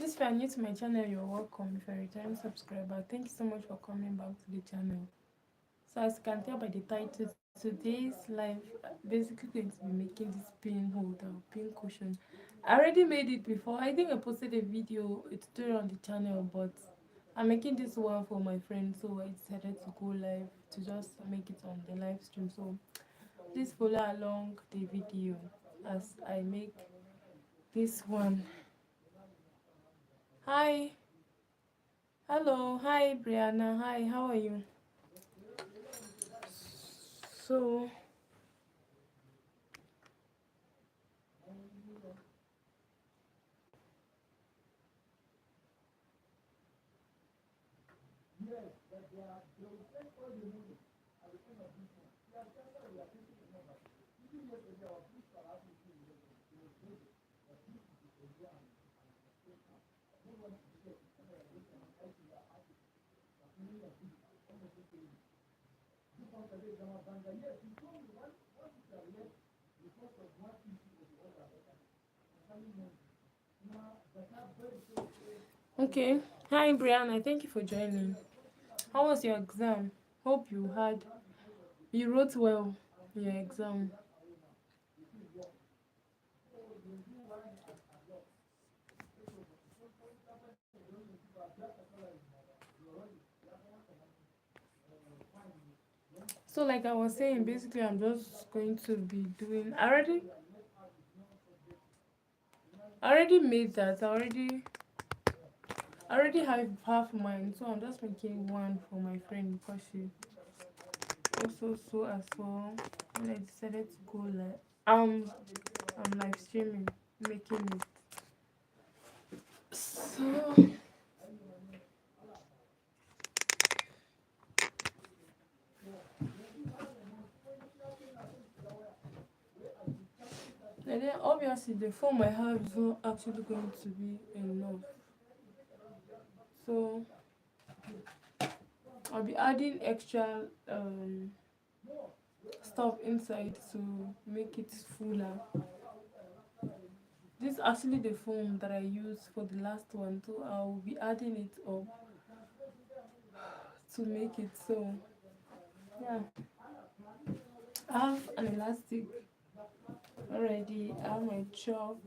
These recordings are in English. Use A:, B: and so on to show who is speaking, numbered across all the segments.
A: Please, if you are new to my channel, you're welcome. If you're a returning subscriber, thank you so much for coming back to the channel. So as you can tell by the title, today's live basically going to be making this pin holder, pin cushion. I already made it before. I think I posted a video, a tutorial on the channel, but I'm making this one for my friend, so I decided to go live to just make it on the live stream. So please follow along the video as I make this one. Hi, hello, hi Brianna, hi, how are you? So okay, hi Brianna, thank you for joining. How was your exam? Hope you wrote well in your exam. So like I was saying, basically I'm just going to be doing I already made that. I already have half mine, so I'm just making one for my friend because she also so as well. And I decided to go live. I'm live streaming, making it. So and then obviously the form I have is not actually going to be enough. So I'll be adding extra stuff inside to make it fuller. This is actually the foam that I used for the last one, so I'll be adding it up to make it so. Yeah, I have an elastic already. I have my chalk,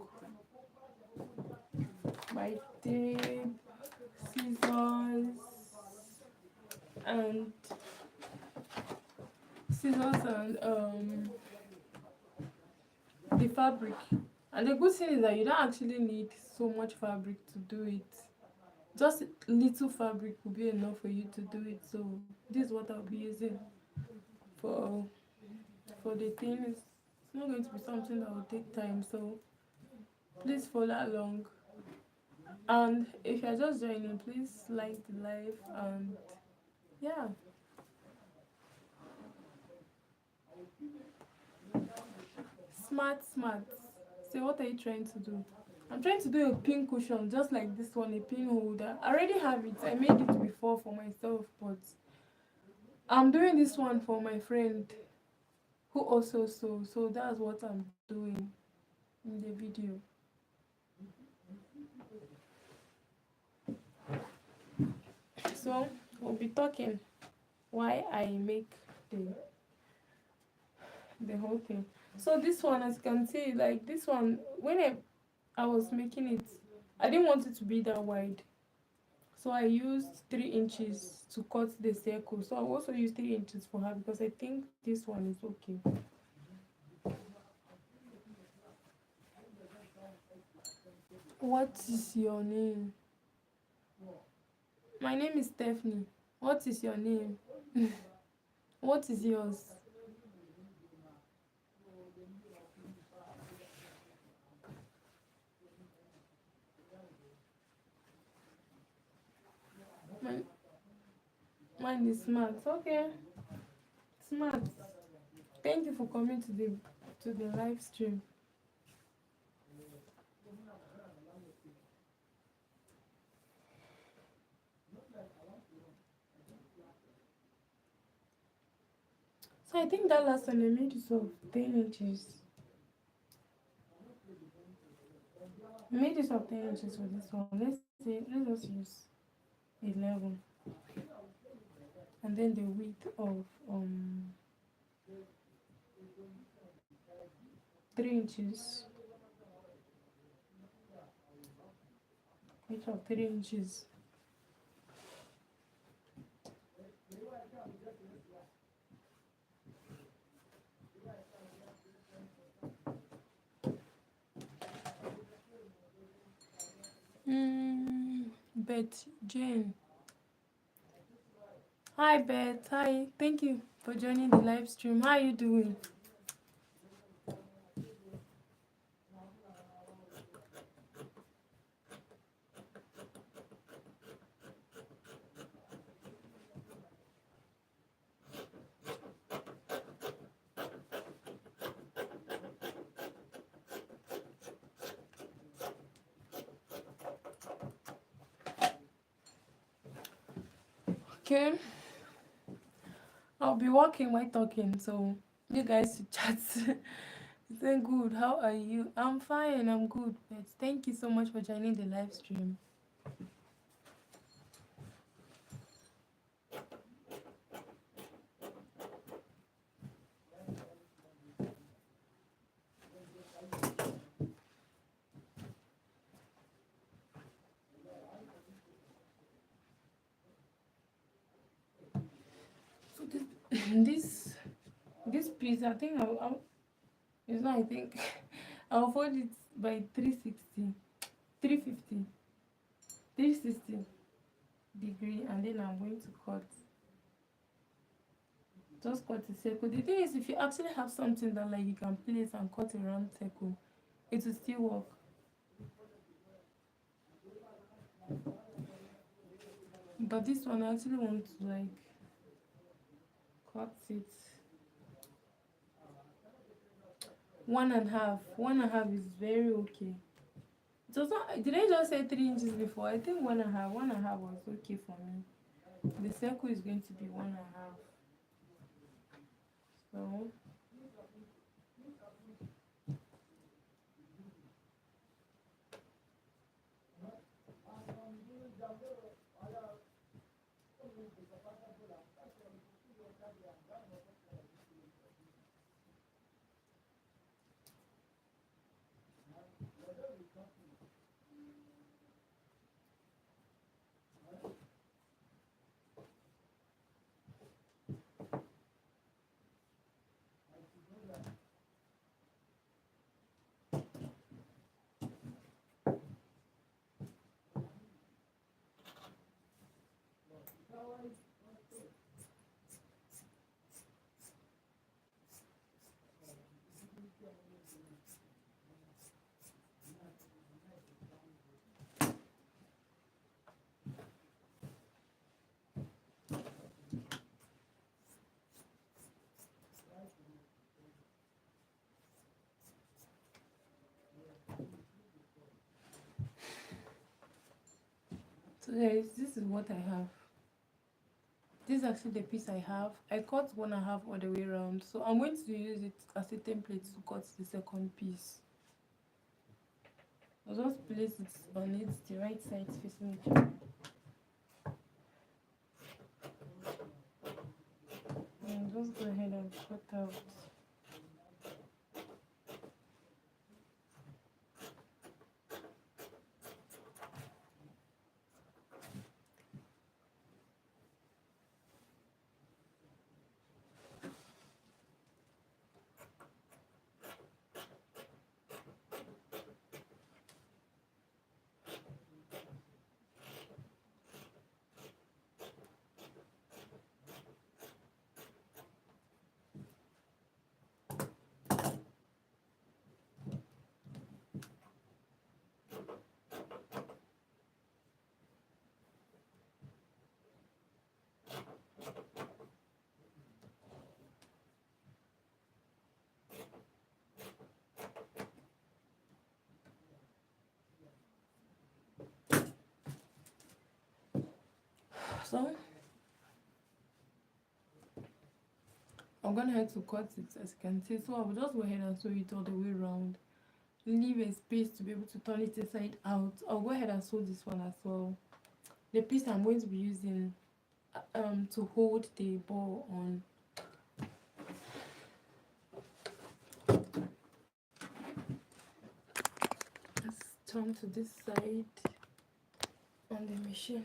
A: my tape, scissors, and the fabric. And the good thing is that you don't actually need so much fabric to do it. Just little fabric will be enough for you to do it. So this is what I'll be using for for the thing. It's not going to be something that will take time. So please follow along. And if you're just joining, please like the live and yeah. Smart. Say, what are you trying to do? I'm trying to do a pin cushion just like this one, a pin holder. I already have it. I made it before for myself, but I'm doing this one for my friend who also sews. So that's what I'm doing in the video. So we'll be talking why I make the whole thing. So this one, as you can see, like this one, when I was making it, I didn't want it to be that wide. So I used 3 inches to cut the circle. So I also used 3 inches for her because I think this one is okay. What is your name? My name is Stephanie. What is your name? What is yours? Mine, mine is smart. Okay, smart. Thank you for coming to the live stream. So I think that last one I made it of 10 inches. made use of 10 inches for this one. Let's just use 11, and then the width of 3 inches, width of 3 inches. Beth Jane. Hi Beth, hi. Thank you for joining the live stream. How are you doing? Okay. I'll be walking while talking, so you guys should chat. Say good. How are you? I'm fine. I'm good. But thank you so much for joining the live stream. So this piece, I think it's not. I think I'll fold it by 360, 350, 360 degree, and then I'm going to cut. Just cut a circle. The thing is, if you actually have something that like you can place and cut a round circle, it will still work. But this one, I actually want to like cut it 1.5. 1.5 is very okay. It was not. Did I just say 3 inches before? I think 1.5. 1.5 was okay for me. The circle is going to be 1.5. So guys, this is what I have. This is actually the piece I have. I cut 1.5 all the way around, so I'm going to use it as a template to cut the second piece. I'll just place it on it, the right side facing each other. And just go ahead and cut out. So I'm gonna have to cut it, as you can see. So I will just go ahead and sew it all the way around, leave a space to be able to turn it inside out. I'll go ahead and sew this one as well. The piece I'm going to be using to hold the ball on. Let's turn to this side on the machine.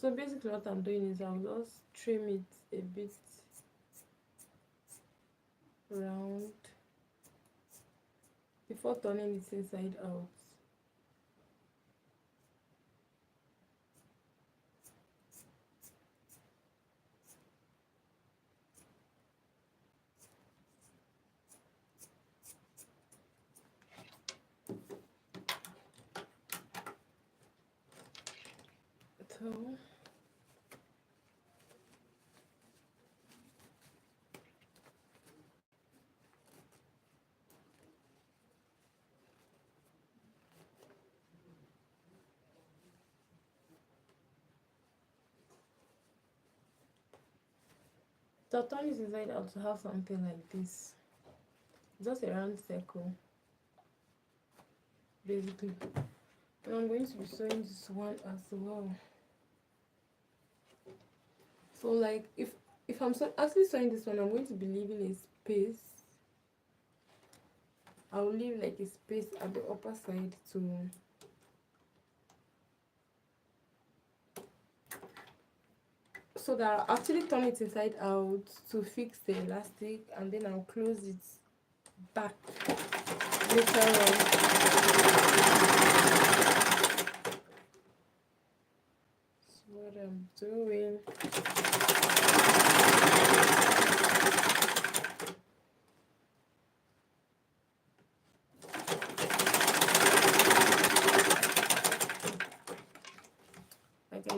A: So basically what I'm doing is I'll just trim it a bit round before turning it inside out. So to turn it inside out to have something like this, just a round circle basically. And I'm going to be sewing this one as well. So like if I'm actually sewing this one, I'm going to be leaving a space. I'll leave like a space at the upper side to so that I'll actually turn it inside out to fix the elastic, and then I'll close it back later on. That's what I'm doing. Like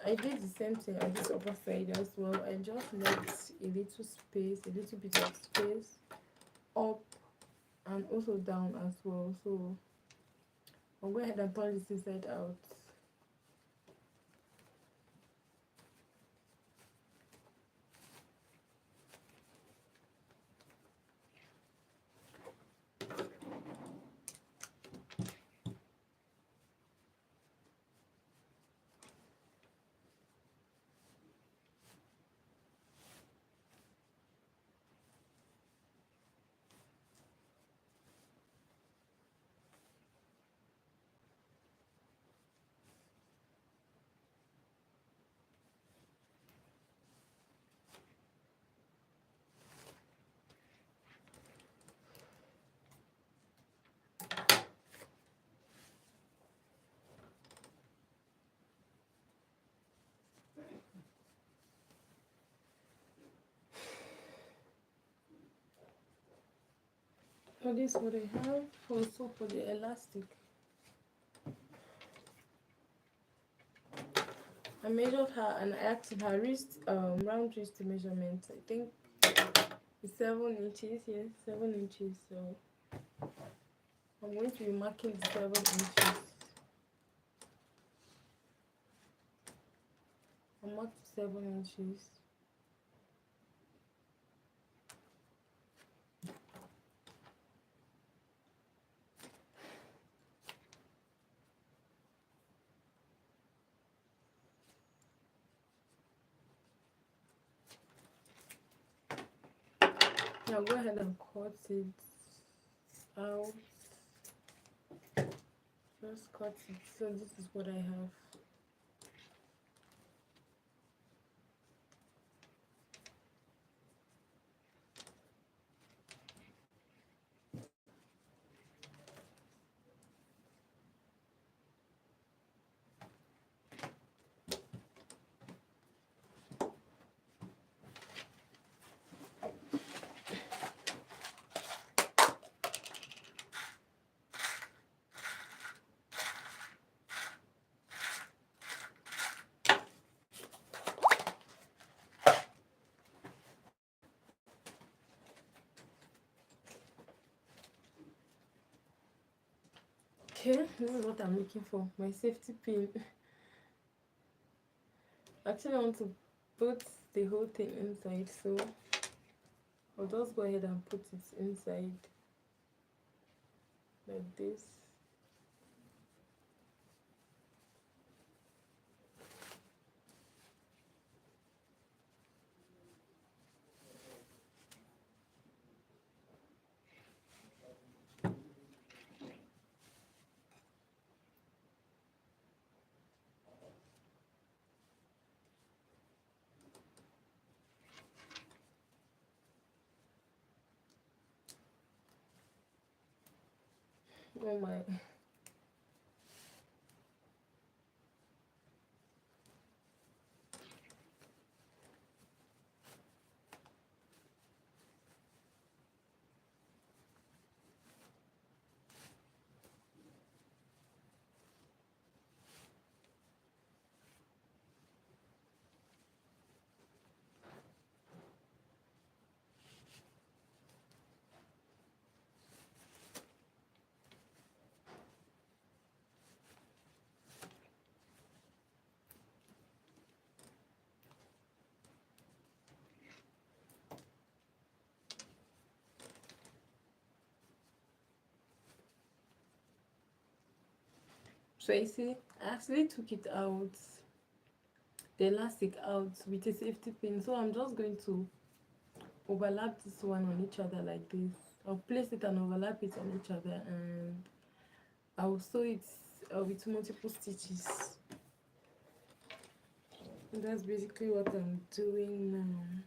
A: I did the same thing at this upper side as well. I just left a little space, a little bit of space up and also down as well. So I'll go ahead and turn this inside out. So this is what I have. Also for the elastic, I measured her and I asked her wrist, round wrist measurement. I think it's 7 inches. Yes, 7 inches. So I'm going to be marking the 7 inches. I marked 7 inches. Now go ahead and cut it out. Just cut it. So this is what I have. Okay, this is what I'm looking for. My safety pin. Actually, I want to put the whole thing inside, so I'll just go ahead and put it inside like this. Oh my. So you see, I actually took it out, the elastic out with a safety pin. So I'm just going to overlap this one on each other like this. I'll place it and overlap it on each other, and I'll sew it with multiple stitches. And that's basically what I'm doing now.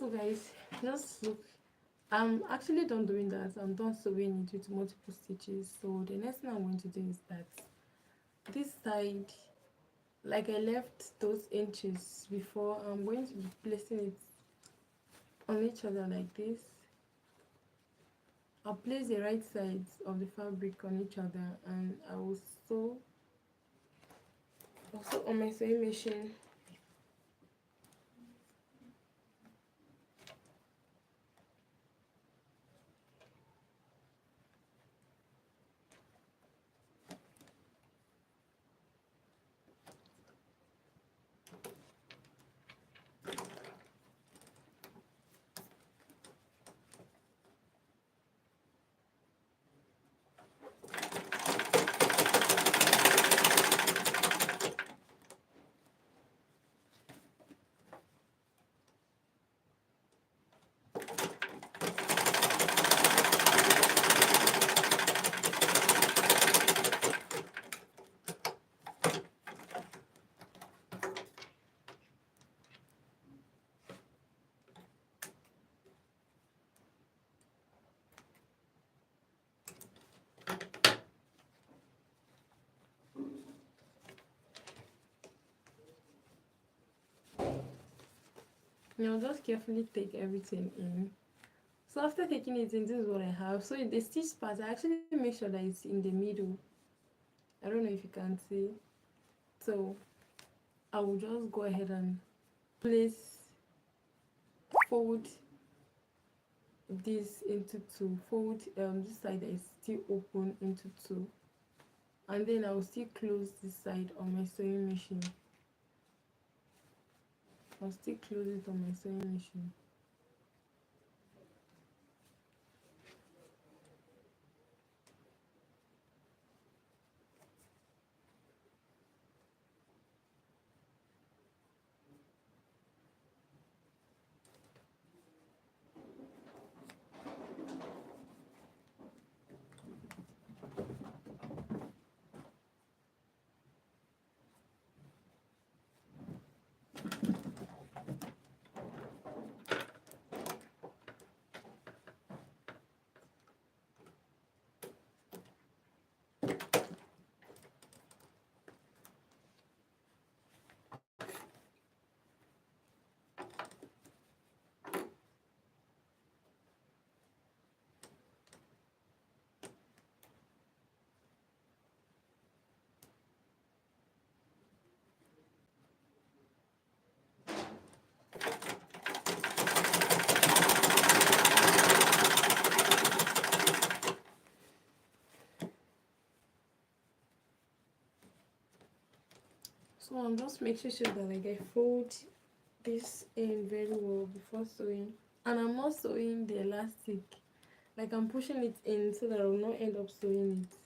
A: So guys, just look. I'm actually done doing that. I'm done sewing it with multiple stitches. So the next thing I'm going to do is that this side, like I left those inches before, I'm going to be placing it on each other like this. I'll place the right sides of the fabric on each other, and I will sew also on my sewing machine. Now just carefully take everything in. So after taking it in, this is what I have. So in the stitch part, I actually make sure that it's in the middle. I don't know if you can see. So I will just go ahead and fold this into two. Fold this side that is still open into two. And then I will still close this side on my sewing machine. I'll still close it on my sewing machine. So I'm just making sure that like I fold this in very well before sewing. And I'm not sewing the elastic. Like I'm pushing it in so that I will not end up sewing it.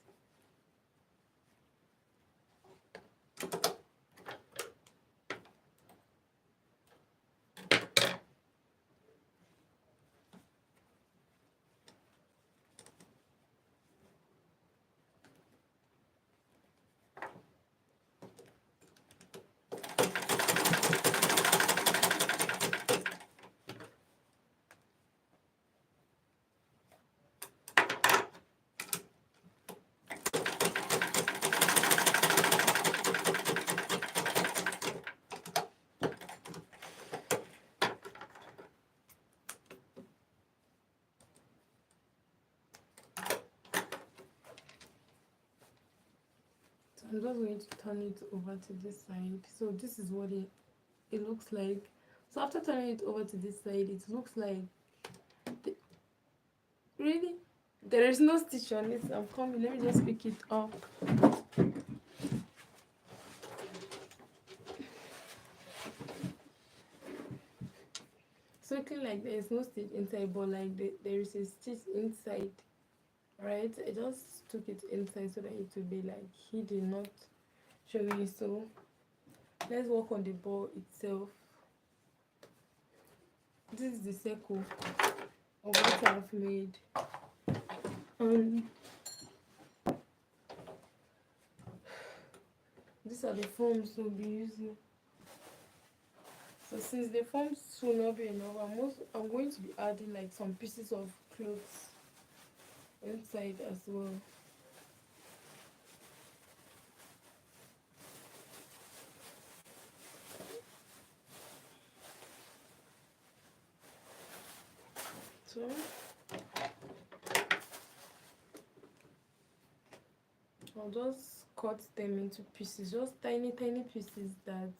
A: So I'm just going to turn it over to this side. So this is what it looks like. So after turning it over to this side, it looks like really there is no stitch on it. I'm coming. Let me just pick it up. So looking like there is no stitch inside, but like there is a stitch inside, right? I just took it inside so that it will be like hidden, not showing. So let's work on the ball itself. This is the circle of what I've made. These are the forms we'll be using. So since the forms will not be enough, I'm going to be adding like some pieces of clothes inside as well. So I'll just cut them into pieces, just tiny pieces that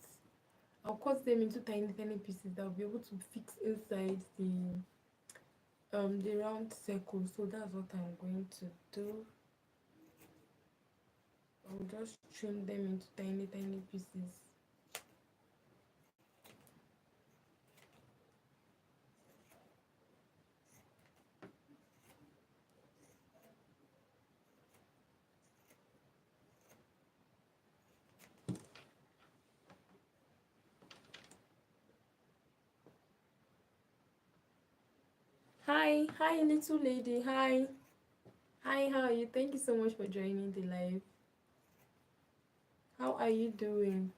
A: I'll cut them into tiny pieces that I'll be able to fix inside the round circle. So that's what I'm going to do. I'll just trim them into tiny pieces. Hi little lady, hi, how are you? Thank you so much for joining the live. How are you doing?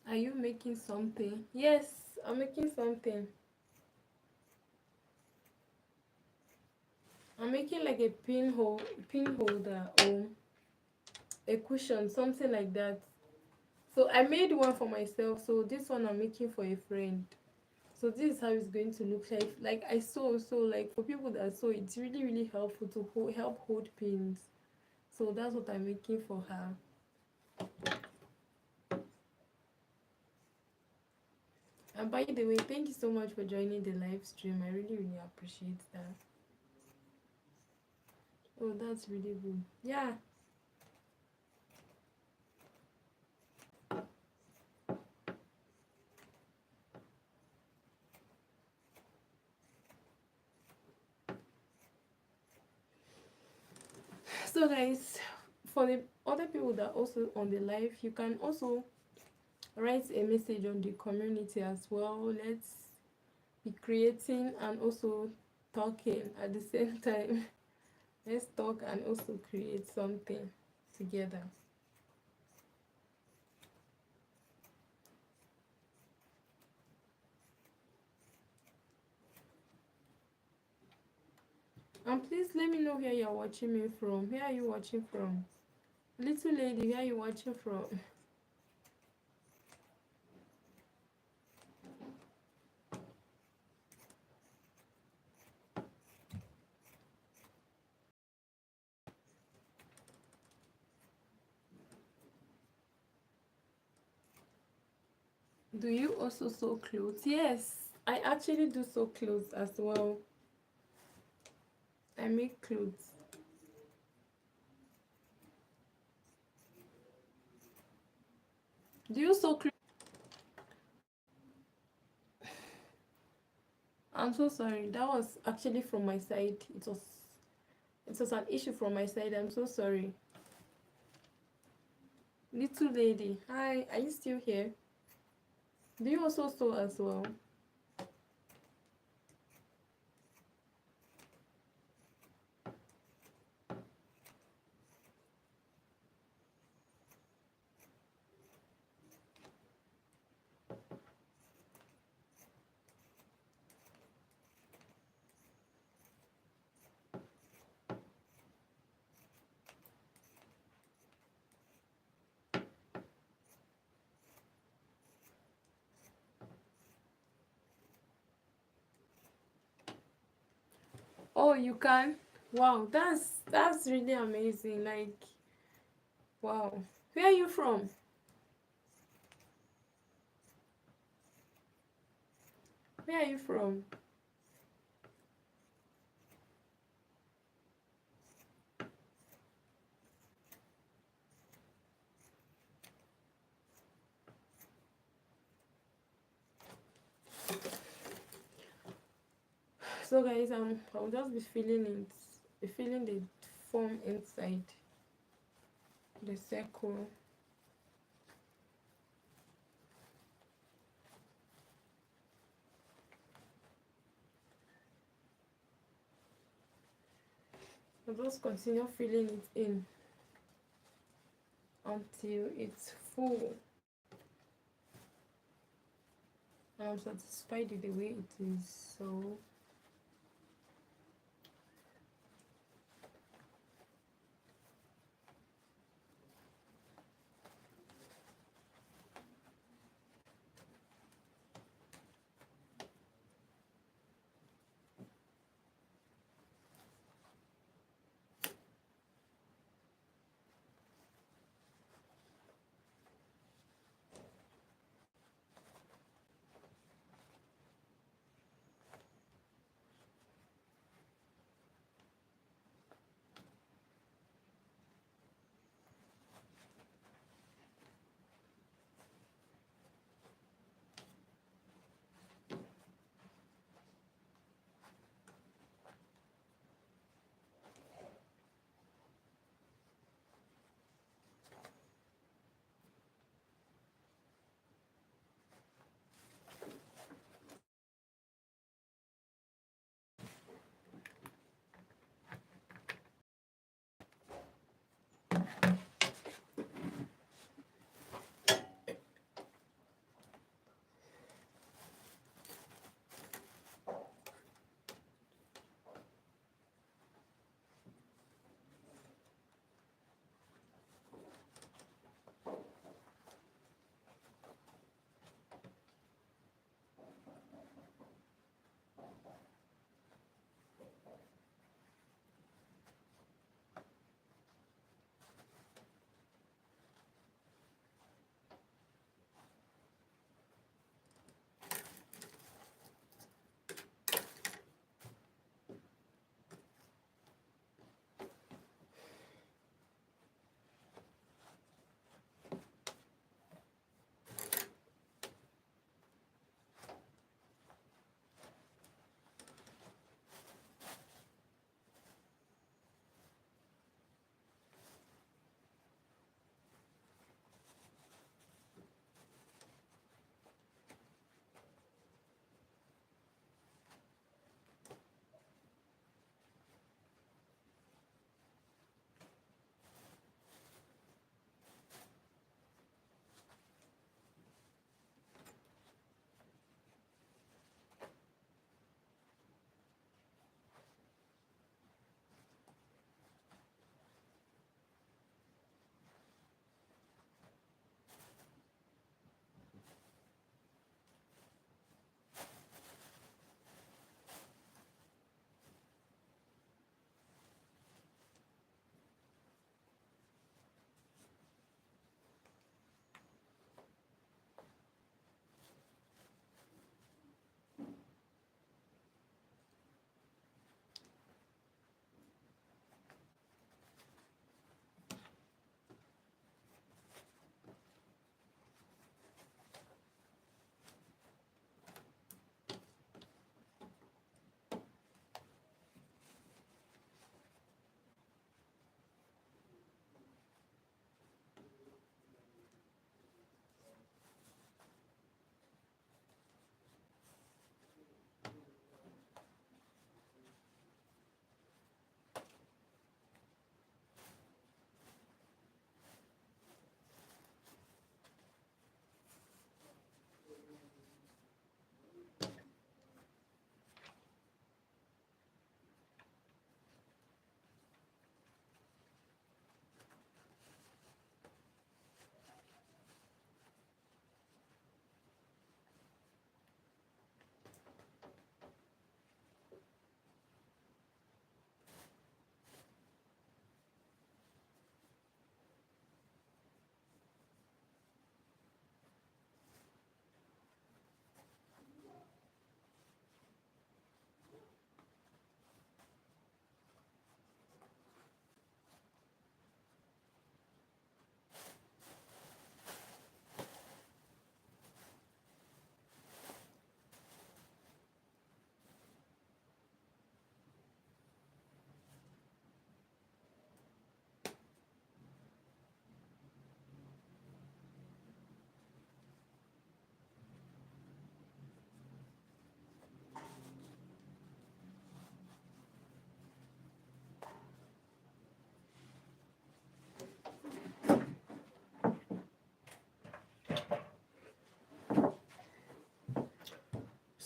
A: Are you making something? Yes, I'm making something. I'm making like a pin holder or a cushion, something like that. So I made one for myself, so this one I'm making for a friend. So this is how it's going to look like. Like I sew, so like for people that sew, it's really helpful to help hold pins. So that's what I'm making for her. And by the way, thank you so much for joining the live stream. I really appreciate that. Oh, that's really good. Yeah. So guys, for the other people that are also on the live, you can also write a message on the community as well. Let's be creating and also talking at the same time. Let's talk and also create something together. And please let me know where you're watching me from. Where are you watching from? Little lady, where are you watching from? Do you also sew clothes? Yes, I actually do sew clothes as well. I make clothes. Do you sew clothes? I'm so sorry. That was actually from my side. It was an issue from my side. I'm so sorry. Little lady, hi. Are you still here? Do you also sew as well? Oh, you can? Wow, that's really amazing. Like, wow. Where are you from? Where are you from? So guys, I'll just be feeling the foam inside the circle. I'll just continue filling it in until it's full. I'm satisfied with the way it is. So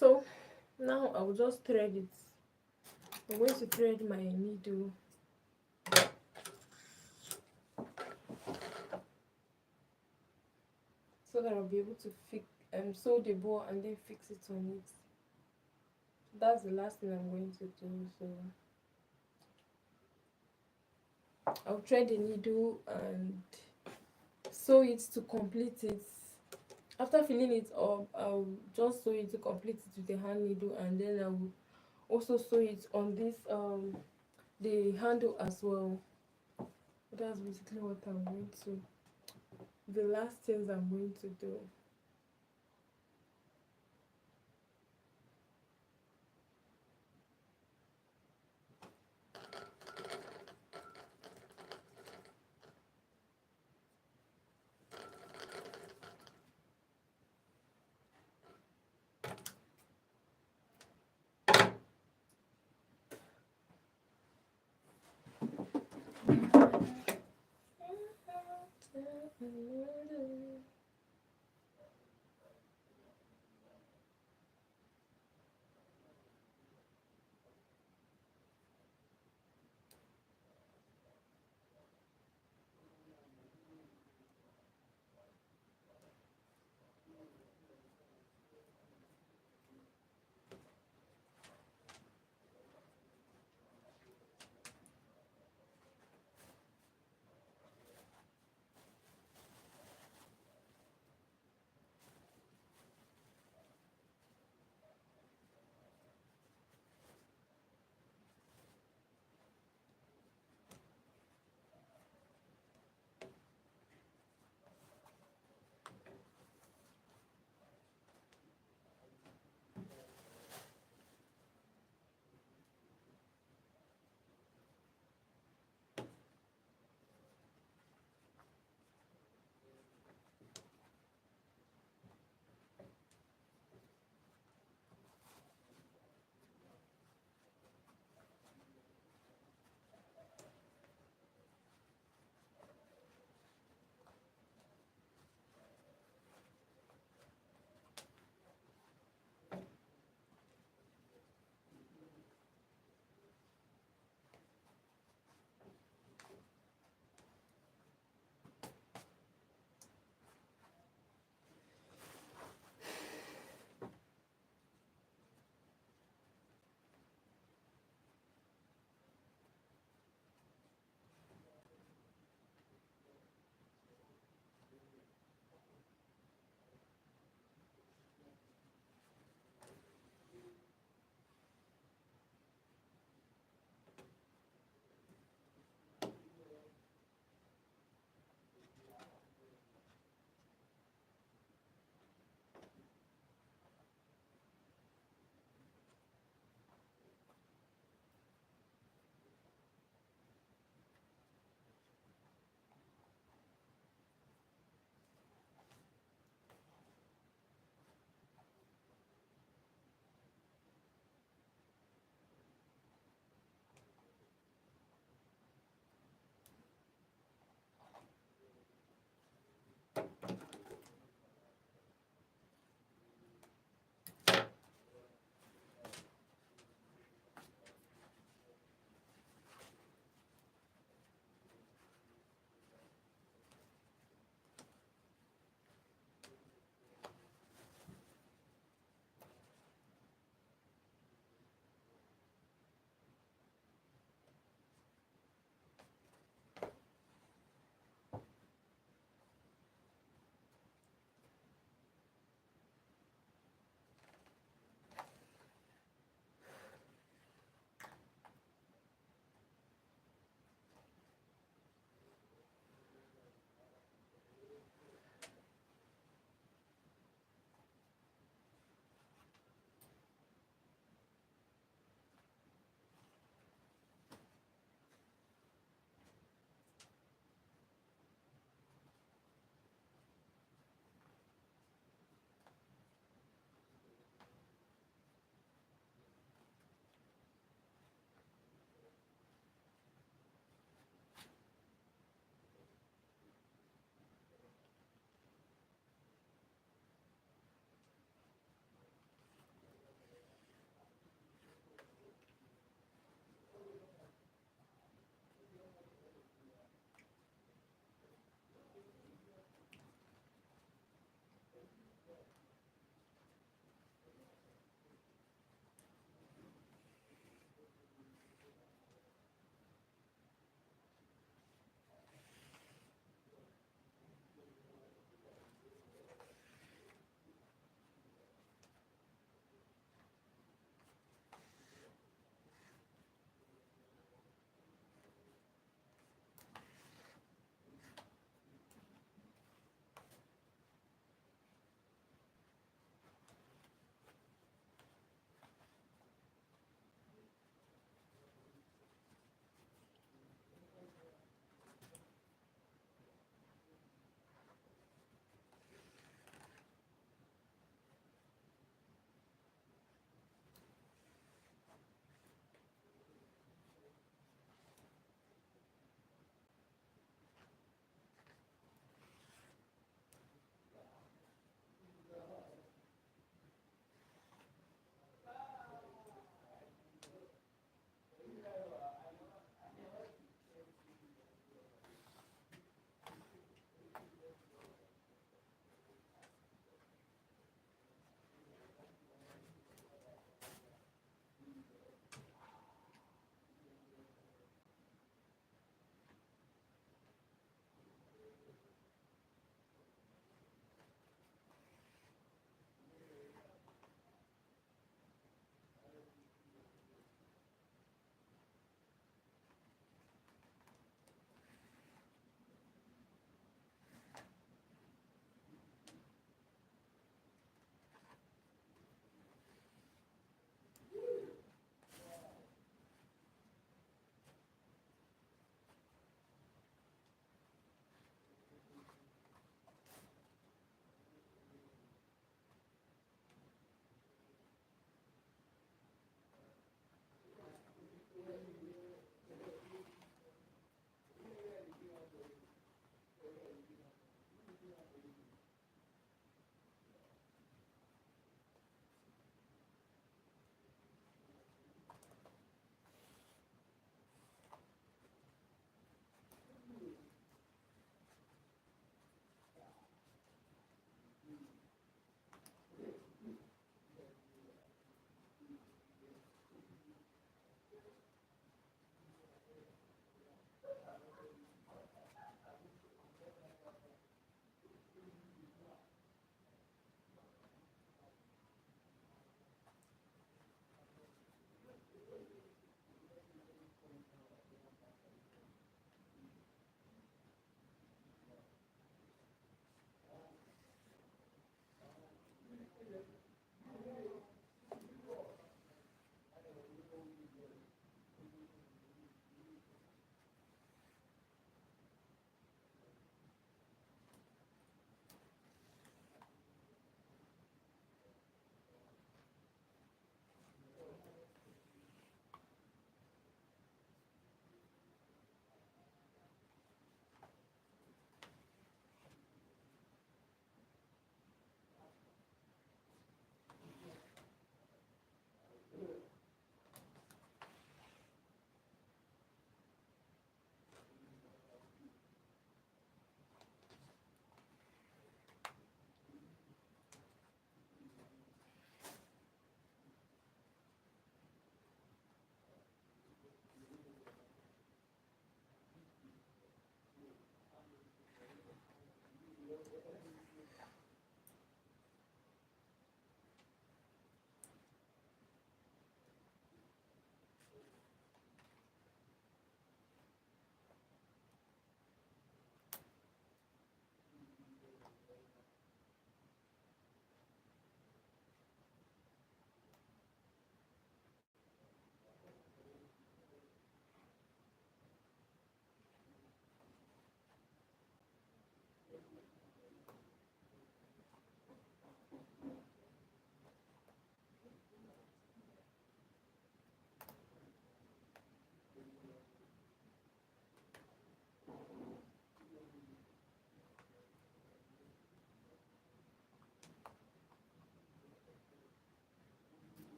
A: So now I'll just thread it. I'm going to thread my needle. So that I'll be able to sew the bow and then fix it on it. That's the last thing I'm going to do. So I'll thread the needle and sew it to complete it. After filling it up, I'll just sew it to complete it with the hand needle, and then I will also sew it on this the handle as well. That's basically what I'm going to, the last things I'm going to do.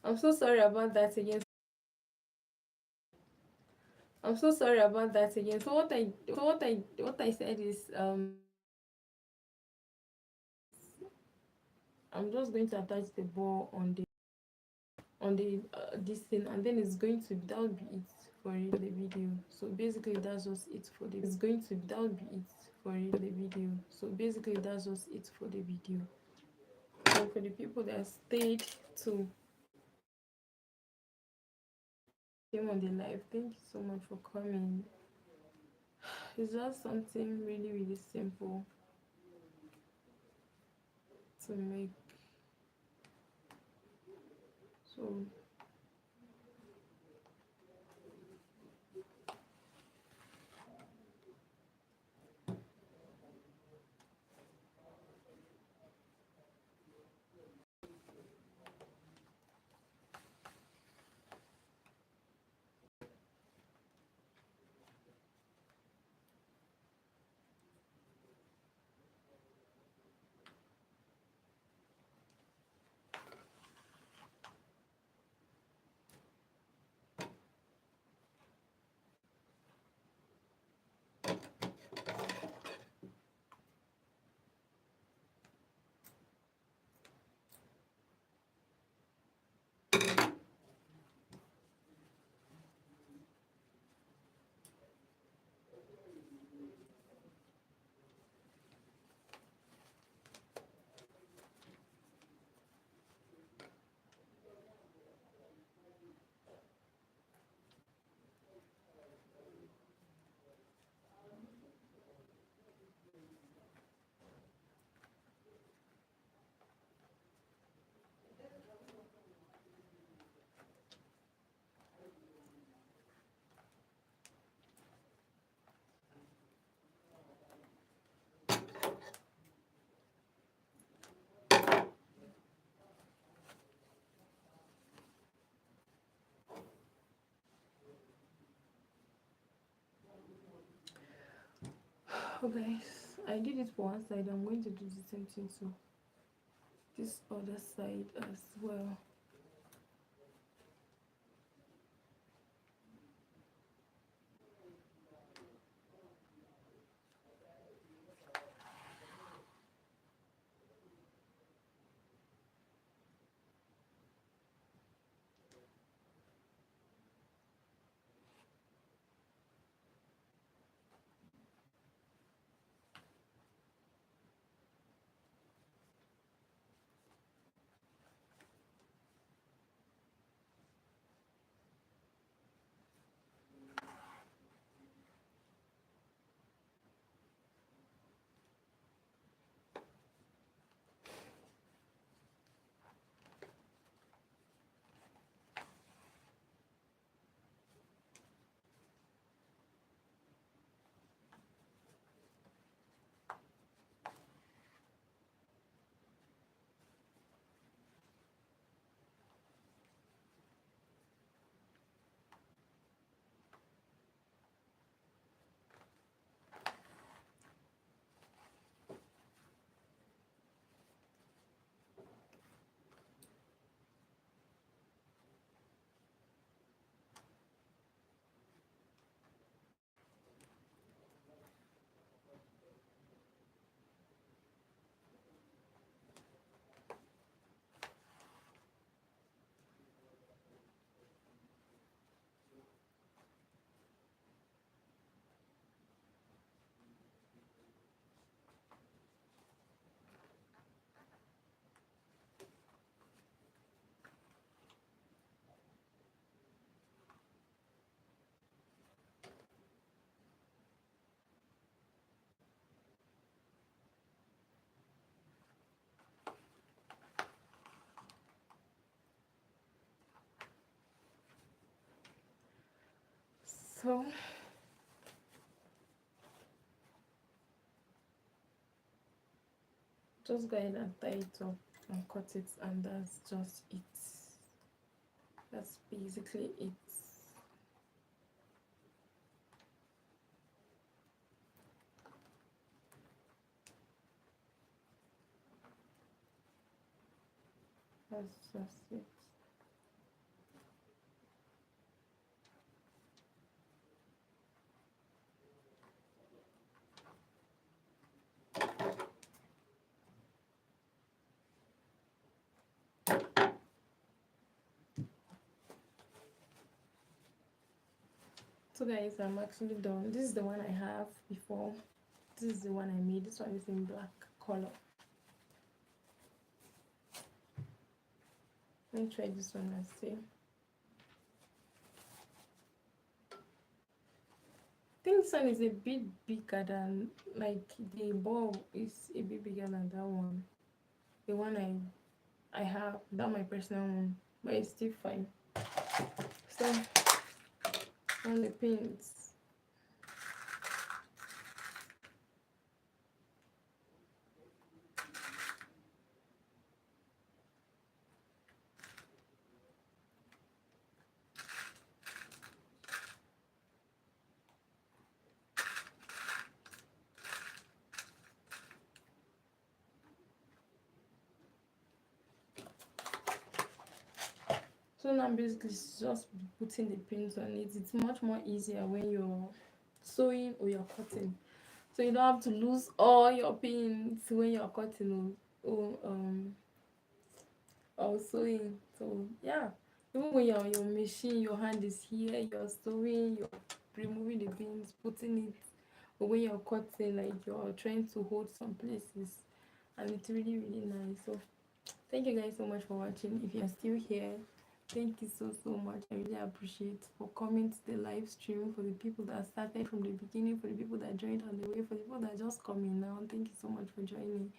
A: I'm so sorry about that again. I'm so sorry about that again. So what I said is I'm just going to attach the ball on the this thing, and then it's going to that will be it for the video. So basically that's just it for the it's going to that will be it for the video. So basically that's just it for the video. So for the people that stayed to came on the live, thank you so much for coming. It's just something really really simple to make. So oh guys, I did it for one side. I'm going to do the same thing to this other side as well. So just go ahead and tie it up and cut it, and that's just it. That's basically it. That's just it. So guys, I'm actually done. This is the one I have before. This is the one I made. This one is in black color. Let me try this one and see. I think this one is a bit bigger than, like, the ball is a bit bigger than that one. The one I have, that my personal one, but it's still fine. So on the pins. So now basically just putting the pins on it. It's much more easier when you're sewing or you're cutting. So you don't have to lose all your pins when you're cutting or sewing. So yeah. Even when you're on your machine, your hand is here, you're sewing, you're removing the pins, putting it, or when you're cutting, like you're trying to hold some places, and it's really really nice. So thank you guys so much for watching. If you're still here, thank you so much. I really appreciate for coming to the live stream, for the people that started from the beginning, for the people that joined on the way, for the people that are just coming now. Thank you so much for joining.